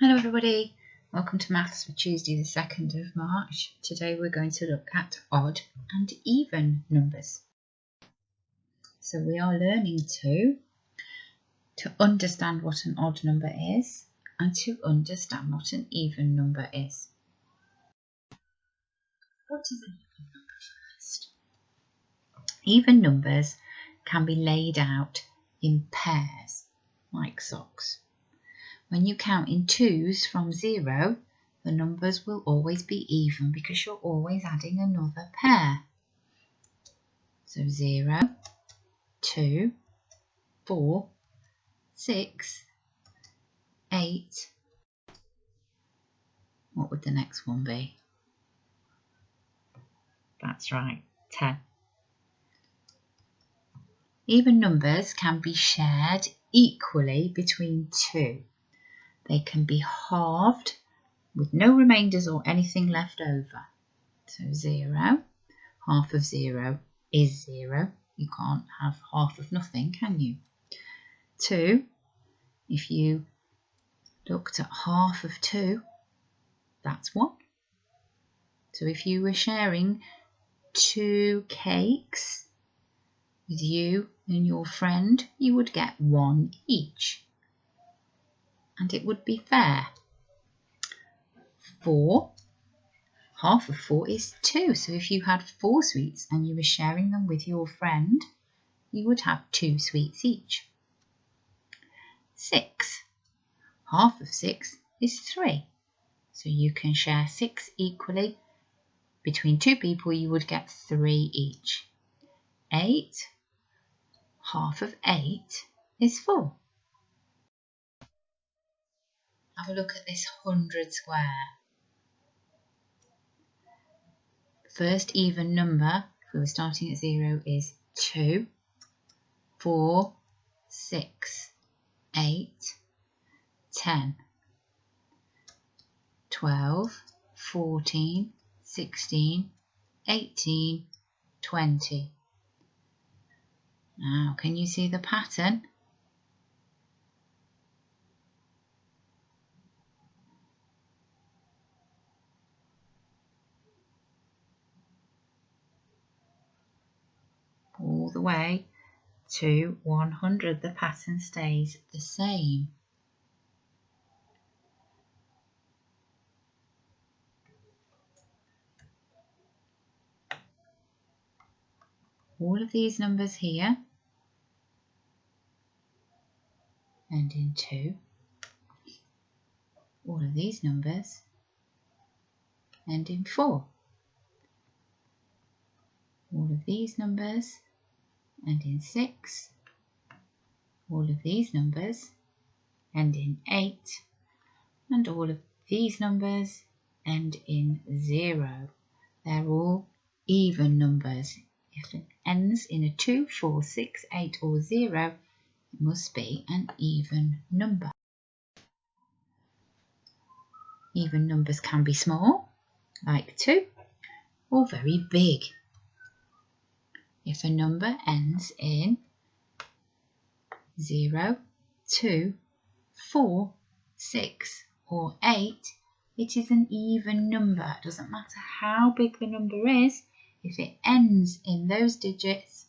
Hello everybody, welcome to Maths for Tuesday the 2nd of March. Today we're going to look at odd and even numbers. So we are learning to understand what an odd number is and to understand what an even number is. What is an even number first? Even numbers can be laid out in pairs, like socks. When you count in twos from 0, the numbers will always be even because you're always adding another pair. So 0, 2, 4, 6, 8. What would the next one be? That's right, 10. Even numbers can be shared equally between two. They can be halved with no remainders or anything left over. So 0, half of 0 is 0. You can't have half of nothing, can you? 2, if you looked at half of 2, that's 1. So if you were sharing 2 cakes with you and your friend, you would get 1 each. And it would be fair. 4, half of 4 is 2. So if you had 4 sweets and you were sharing them with your friend, you would have 2 sweets each. 6, half of 6 is 3. So you can share 6 equally. Between 2 people, you would get 3 each. 8, half of 8 is 4. Have a look at this 100 square. First even number, if we were starting at 0, is 2, 4, 6, 8, 10, 12, 14, 16, 18, 20. Now, can you see the pattern? All the way to 100, the pattern stays the same. All of these numbers here end in 2. All of these numbers end in 4. All of these numbers end in 6. All of these numbers end in 8. And all of these numbers end in 0. They're all even numbers. If it ends in a 2, 4, 6, 8 or 0, it must be an even number. Even numbers can be small, like 2, or very big. If a number ends in 0, 2, 4, 6 or 8, it is an even number. It doesn't matter how big the number is. If it ends in those digits,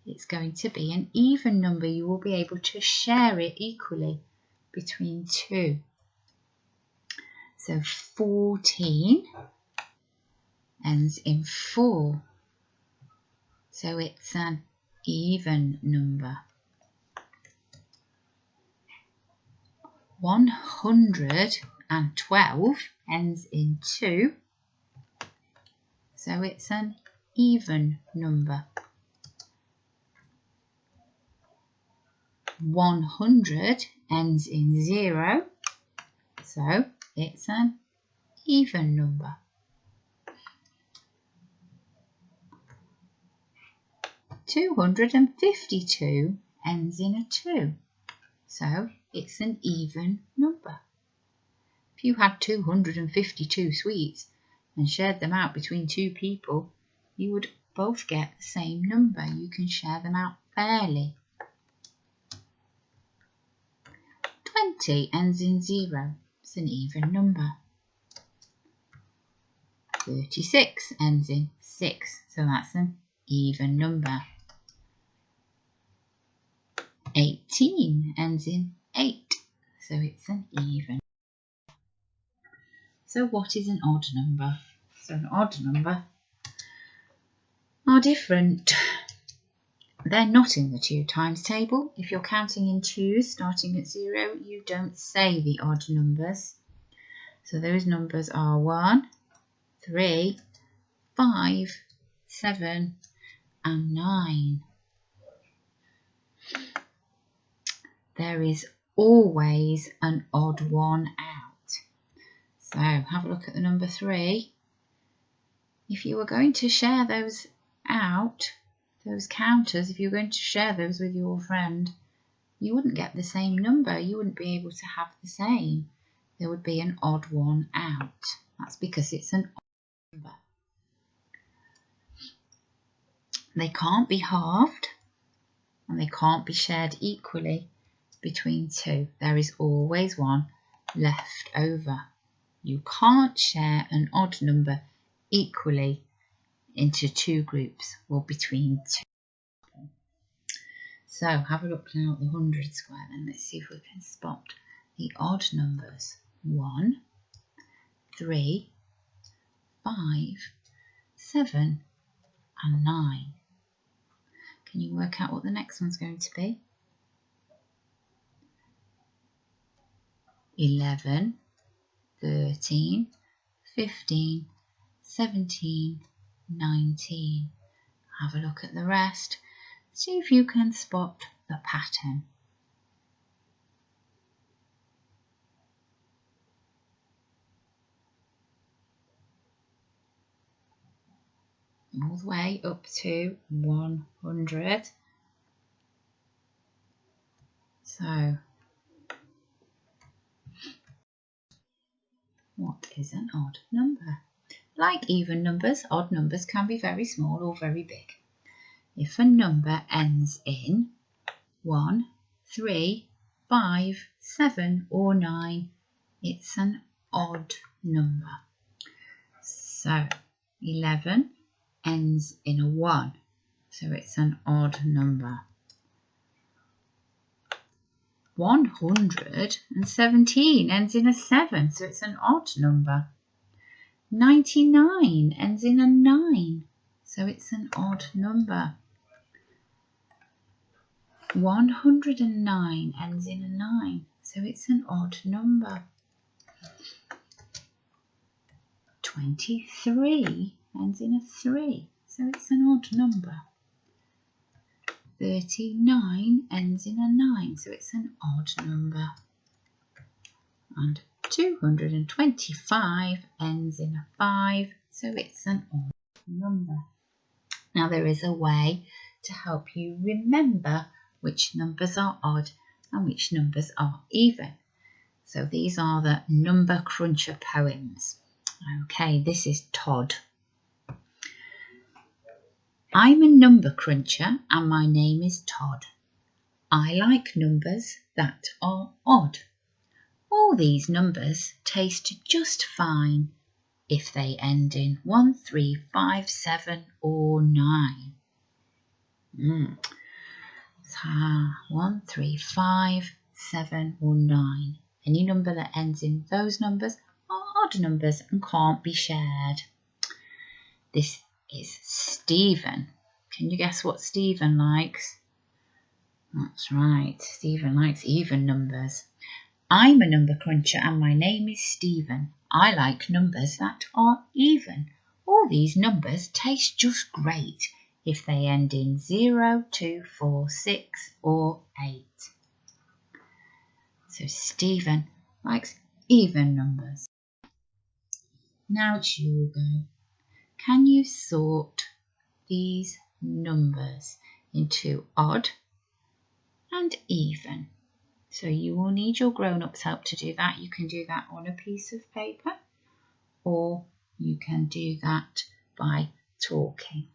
it's going to be an even number. You will be able to share it equally between 2. So 14 ends in 4. So it's an even number. 112 ends in 2. So it's an even number. 100 ends in 0. So it's an even number. 252 ends in a 2. So it's an even number. If you had 252 sweets and shared them out between 2 people, you would both get the same number. You can share them out fairly. 20 ends in 0. It's an even number. 36 ends in 6, so that's an even number. 18 ends in 8, so it's an even. So what is an odd number? So an odd number are different. They're not in the 2 times table. If you're counting in 2s starting at 0, you don't say the odd numbers. So those numbers are 1, 3, 5, 7 and 9. There is always an odd one out. So have a look at the number 3. If you were going to share those out, those counters, if you were going to share those with your friend, you wouldn't get the same number. You wouldn't be able to have the same. There would be an odd one out. That's because it's an odd number. They can't be halved and they can't be shared equally between 2. There is always one left over. You can't share an odd number equally into 2 groups or between 2. So have a look now at the 100 square then. Let's see if we can spot the odd numbers. 1, 3, 5, 7 and 9. Can you work out what the next one's going to be? 11, 13, 15, 17, 19. Have a look at the rest. See if you can spot the pattern. All the way up to 100. So, what is an odd number? Like even numbers, odd numbers can be very small or very big. If a number ends in 1, 3, 5, 7 or 9, it's an odd number. So 11 ends in a 1, so it's an odd number. 117 ends in a 7, so it's an odd number. 99 ends in a 9, so it's an odd number. 109 ends in a 9, so it's an odd number. 23 ends in a 3, so it's an odd number. 39 ends in a 9, so it's an odd number. And 225 ends in a 5, so it's an odd number. Now there is a way to help you remember which numbers are odd and which numbers are even. So these are the number cruncher poems. Okay, this is Todd. I'm a number cruncher and my name is Todd. I like numbers that are odd. All these numbers taste just fine if they end in 1, 3, 5, 7 or 9. 1, 3, 5, 7 or 9. Any number that ends in those numbers are odd numbers and can't be shared. This is Stephen. Can you guess what Stephen likes? That's right, Stephen likes even numbers. I'm a number cruncher and my name is Stephen. I like numbers that are even. All these numbers taste just great if they end in 0, 2, 4, 6 or 8. So Stephen likes even numbers. Now it's your go. Can you sort these numbers into odd and even? So you will need your grown-ups' help to do that. You can do that on a piece of paper or you can do that by talking.